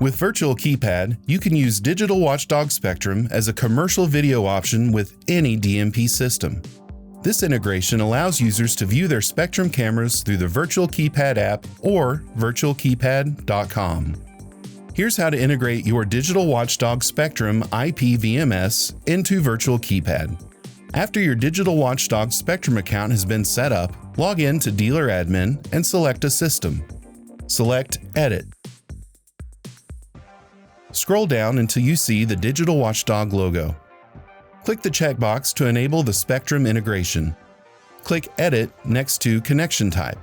With Virtual Keypad, you can use Digital Watchdog Spectrum as a commercial video option with any DMP system. This integration allows users to view their Spectrum cameras through the Virtual Keypad app or virtualkeypad.com. Here's how to integrate your Digital Watchdog Spectrum IP VMS into Virtual Keypad. After your Digital Watchdog Spectrum account has been set up, log in to Dealer Admin and select a system. Select Edit. Scroll down until you see the Digital Watchdog logo. Click the checkbox to enable the Spectrum integration. Click Edit next to Connection Type.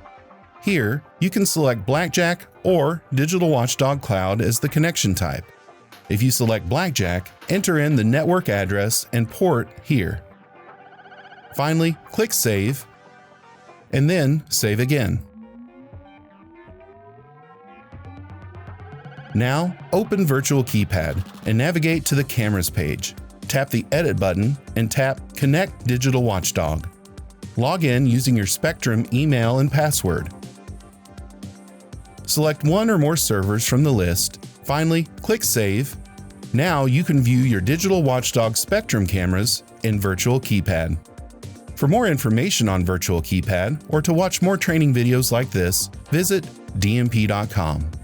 Here, you can select Blackjack or Digital Watchdog Cloud as the connection type. If you select Blackjack, enter in the network address and port here. Finally, click Save, and then save again. Now, open Virtual Keypad and navigate to the Cameras page. Tap the Edit button and tap Connect Digital Watchdog. Log in using your Spectrum email and password. Select one or more servers from the list. Finally, click Save. Now you can view your Digital Watchdog Spectrum cameras in Virtual Keypad. For more information on Virtual Keypad or to watch more training videos like this, visit dmp.com.